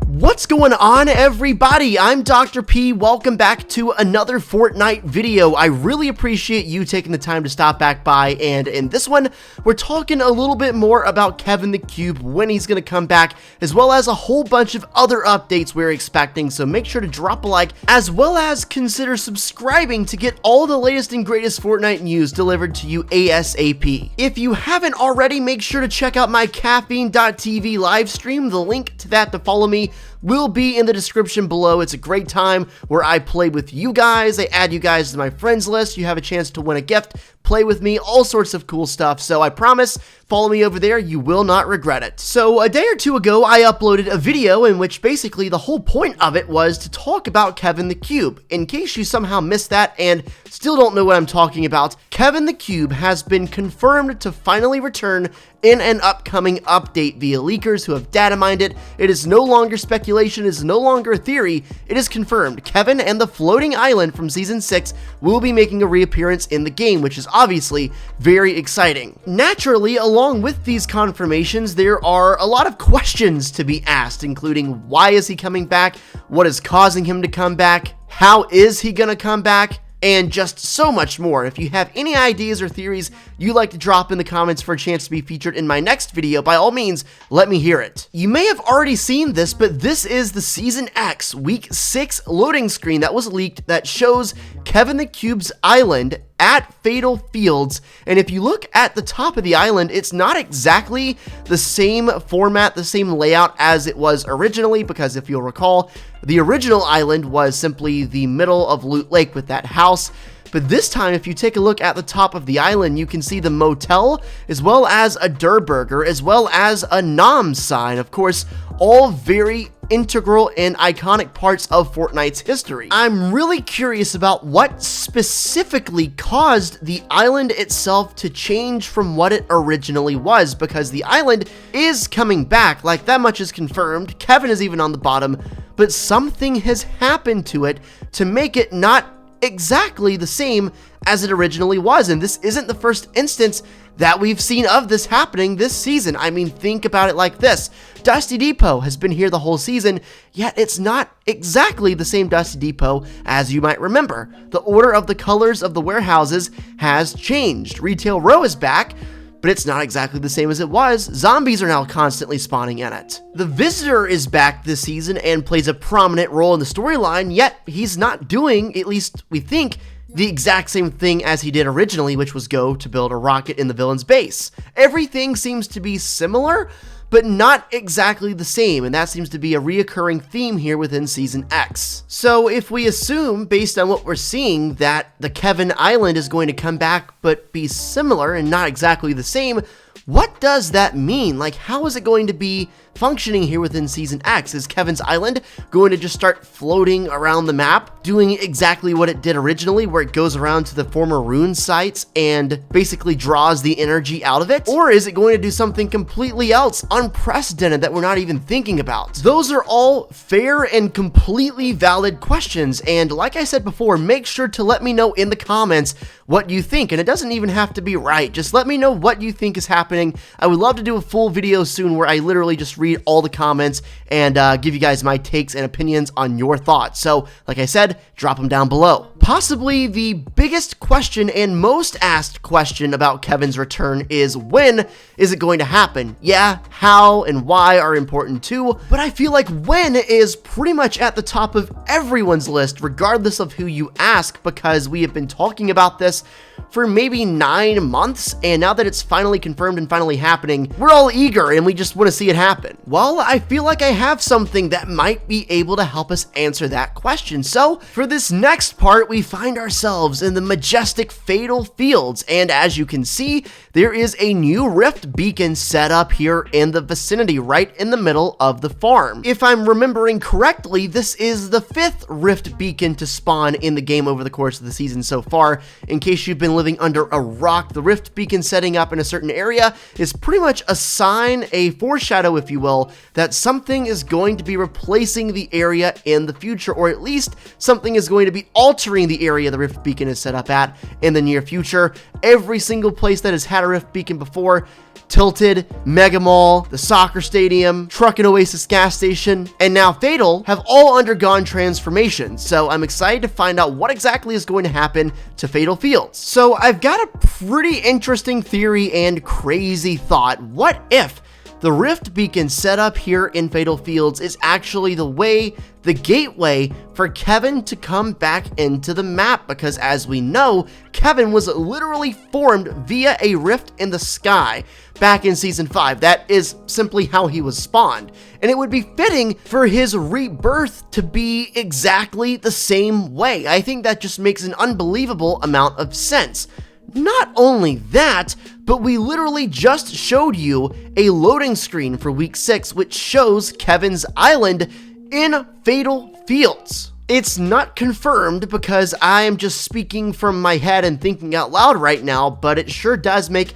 What's going on, everybody? I'm Dr. P. Welcome back to another Fortnite video. I really appreciate you taking the time to stop back by, and in this one, we're talking a little bit more about Kevin the Cube, when he's going to come back, as well as a whole bunch of other updates we're expecting, so make sure to drop a like, as well as consider subscribing to get all the latest and greatest Fortnite news delivered to you ASAP. If you haven't already, make sure to check out my caffeine.tv live stream. The link to that to follow me will be in the description below. It's a great time where I play with you guys. I add you guys to my friends list. You have a chance to win a gift, play with me, all sorts of cool stuff. So I promise, follow me over there. You will not regret it. So a day or two ago, I uploaded a video in which basically the whole point of it was to talk about Kevin the Cube. In case you somehow missed that and still don't know what I'm talking about, Kevin the Cube has been confirmed to finally return in an upcoming update via leakers who have data mined it. It is no longer speculation, it is no longer a theory, it is confirmed. Kevin and the floating island from Season 6 will be making a reappearance in the game, which is obviously very exciting. Naturally, along with these confirmations, there are a lot of questions to be asked, including why is he coming back, what is causing him to come back, how is he gonna come back, and just so much more. If you have any ideas or theories you'd like to drop in the comments for a chance to be featured in my next video, by all means, let me hear it. You may have already seen this, but this is the Season X Week 6 loading screen that was leaked that shows Kevin the Cube's island at Fatal Fields, and if you look at the top of the island, it's not exactly the same format, the same layout as it was originally, because if you'll recall, the original island was simply the middle of Loot Lake with that house. But this time, if you take a look at the top of the island, you can see the motel, as well as a Durr Burger, as well as a Nom sign. Of course, all very integral and iconic parts of Fortnite's history. I'm really curious about what specifically caused the island itself to change from what it originally was, because the island is coming back, like that much is confirmed. Kevin is even on the bottom, but something has happened to it to make it not exactly the same as it originally was, and this isn't the first instance that we've seen of this happening this season. I mean, think about it like this. Dusty Depot has been here the whole season, yet it's not exactly the same Dusty Depot as you might remember. The order of the colors of the warehouses has changed. Retail Row is back, but it's not exactly the same as it was. Zombies are now constantly spawning in it. The Visitor is back this season and plays a prominent role in the storyline, yet he's not doing, at least we think, the exact same thing as he did originally, which was go to build a rocket in the villain's base. Everything seems to be similar, but not exactly the same, and that seems to be a reoccurring theme here within Season X. So if we assume, based on what we're seeing, that the Kevin Island is going to come back but be similar and not exactly the same, what does that mean? Like, how is it going to be functioning here within Season X? Is Kevin's Island going to just start floating around the map, doing exactly what it did originally, where it goes around to the former rune sites and basically draws the energy out of it? Or is it going to do something completely else, unprecedented, that we're not even thinking about? Those are all fair and completely valid questions, and like I said before, make sure to let me know in the comments what you think, and it doesn't even have to be right. Just let me know what you think is happening. I would love to do a full video soon where I literally just read all the comments and give you guys my takes and opinions on your thoughts. So, like I said, drop them down below. Possibly the biggest question and most asked question about Kevin's return is, when is it going to happen? Yeah, how and why are important too, but I feel like when is pretty much at the top of everyone's list, regardless of who you ask, because we have been talking about this for maybe 9 months, and now that it's finally confirmed and finally happening, we're all eager and we just want to see it happen. Well, I feel like I have something that might be able to help us answer that question. So for this next part, we find ourselves in the majestic Fatal Fields, and as you can see, there is a new rift beacon set up here in the vicinity, right in the middle of the farm. If I'm remembering correctly, this is the 5th rift beacon to spawn in the game over the course of the season so far. In case you've been living under a rock, the rift beacon setting up in a certain area is pretty much a sign, a foreshadow, if you will, that something is going to be replacing the area in the future, or at least something is going to be altering assuming the area the Rift Beacon is set up at in the near future. Every single place that has had a Rift Beacon before, Tilted, Mega Mall, the soccer stadium, Truck and Oasis gas station, and now Fatal have all undergone transformations, so I'm excited to find out what exactly is going to happen to Fatal Fields. So I've got a pretty interesting theory and crazy thought. What if the Rift Beacon set up here in Fatal Fields is actually the gateway for Kevin to come back into the map? Because as we know, Kevin was literally formed via a rift in the sky back in Season 5. That is simply how he was spawned. And it would be fitting for his rebirth to be exactly the same way. I think that just makes an unbelievable amount of sense. Not only that, but we literally just showed you a loading screen for week 6, which shows Kevin's island in Fatal Fields. It's not confirmed because I am just speaking from my head and thinking out loud right now, but it sure does make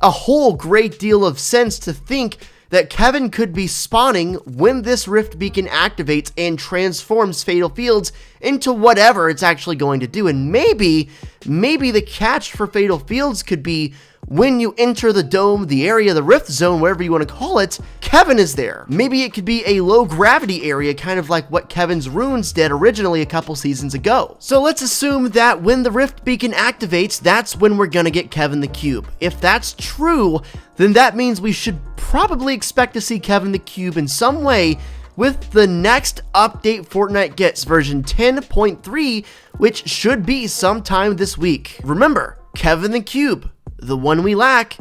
a whole great deal of sense to think that Kevin could be spawning when this Rift Beacon activates and transforms Fatal Fields into whatever it's actually going to do. And maybe the catch for Fatal Fields could be when you enter the dome, the area, the Rift Zone, whatever you want to call it, Kevin is there. Maybe it could be a low gravity area, kind of like what Kevin's runes did originally a couple seasons ago. So let's assume that when the Rift Beacon activates, that's when we're gonna get Kevin the Cube. If that's true, then that means we should probably expect to see Kevin the Cube in some way with the next update Fortnite gets, version 10.3, which should be sometime this week. Remember, Kevin the Cube, the one we lack,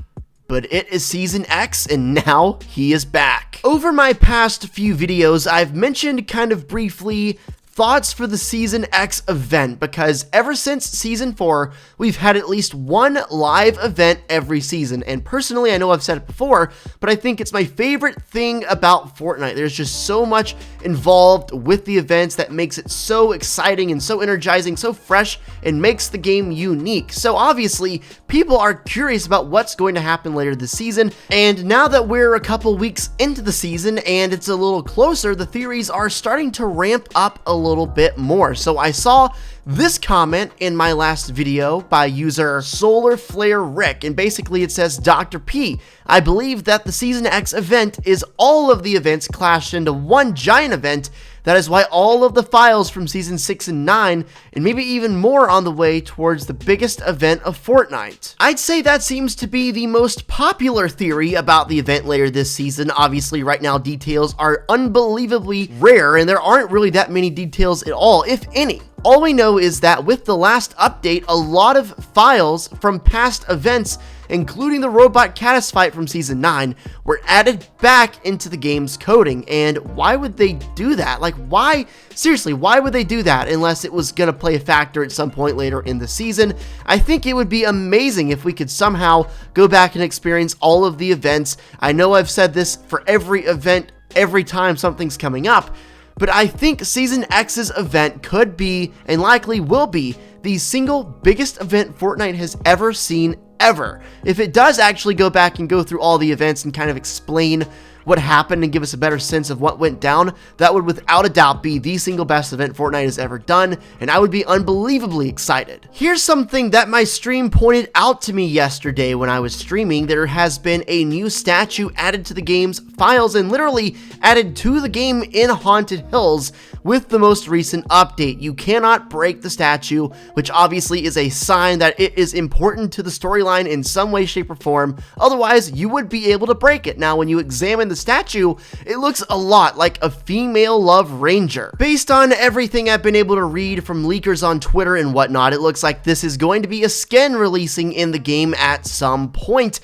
but it is Season X, and now he is back. Over my past few videos, I've mentioned kind of briefly thoughts for the Season X event, because ever since Season 4, we've had at least one live event every season, and personally, I know I've said it before, but I think it's my favorite thing about Fortnite. There's just so much involved with the events that makes it so exciting and so energizing, so fresh, and makes the game unique. So obviously, people are curious about what's going to happen later this season, and now that we're a couple weeks into the season and it's a little closer, the theories are starting to ramp up a little bit more. So I saw this comment in my last video by user Solar Flare Rick, and basically it says, Dr. P, I believe that the Season X event is all of the events clashed into one giant event. That is why all of the files from Season 6 and 9, and maybe even more on the way towards the biggest event of Fortnite. I'd say that seems to be the most popular theory about the event later this season. Obviously, right now, details are unbelievably rare, and there aren't really that many details at all, if any. All we know is that with the last update, a lot of files from past events, including the Robot Caddis fight from Season 9, were added back into the game's coding. And why would they do that? Like, why? Seriously, why would they do that unless it was going to play a factor at some point later in the season? I think it would be amazing if we could somehow go back and experience all of the events. I know I've said this for every event, every time something's coming up, but I think Season X's event could be, and likely will be, the single biggest event Fortnite has ever seen, ever. If it does actually go back and go through all the events and kind of explain what happened and give us a better sense of what went down, that would without a doubt be the single best event Fortnite has ever done, and I would be unbelievably excited. Here's something that my stream pointed out to me yesterday when I was streaming. There has been a new statue added to the game's files and literally added to the game in Haunted Hills with the most recent update. You cannot break the statue, which obviously is a sign that it is important to the storyline in some way, shape, or form. Otherwise, you would be able to break it. Now, when you examine the statue, it looks a lot like a female Love Ranger. Based on everything I've been able to read from leakers on Twitter and whatnot, it looks like this is going to be a skin releasing in the game at some point.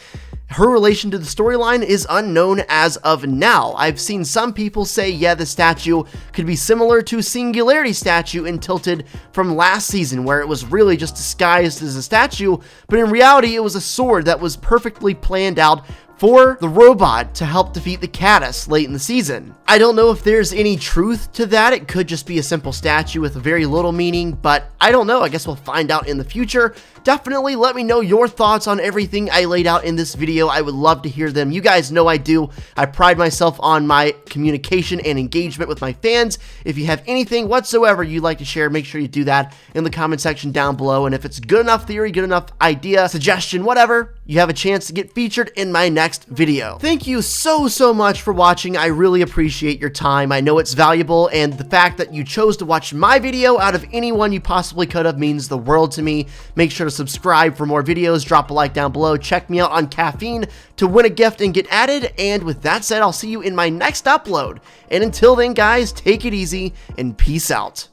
Her relation to the storyline is unknown as of now. I've seen some people say, yeah, the statue could be similar to Singularity's statue in Tilted from last season, where it was really just disguised as a statue, but in reality, it was a sword that was perfectly planned out for the robot to help defeat the Caddis late in the season. I don't know if there's any truth to that. It could just be a simple statue with very little meaning, but I don't know. I guess we'll find out in the future. Definitely let me know your thoughts on everything I laid out in this video. I would love to hear them. You guys know I do. I pride myself on my communication and engagement with my fans. If you have anything whatsoever you'd like to share, make sure you do that in the comment section down below. And if it's good enough theory, good enough idea, suggestion, whatever, you have a chance to get featured in my next video. Thank you so much for watching. I really appreciate your time. I know it's valuable, and the fact that you chose to watch my video out of anyone you possibly could have means the world to me. Make sure to subscribe for more videos, drop a like down below, check me out on Caffeine to win a gift and get added, and with that said, I'll see you in my next upload. And until then, guys, take it easy and peace out.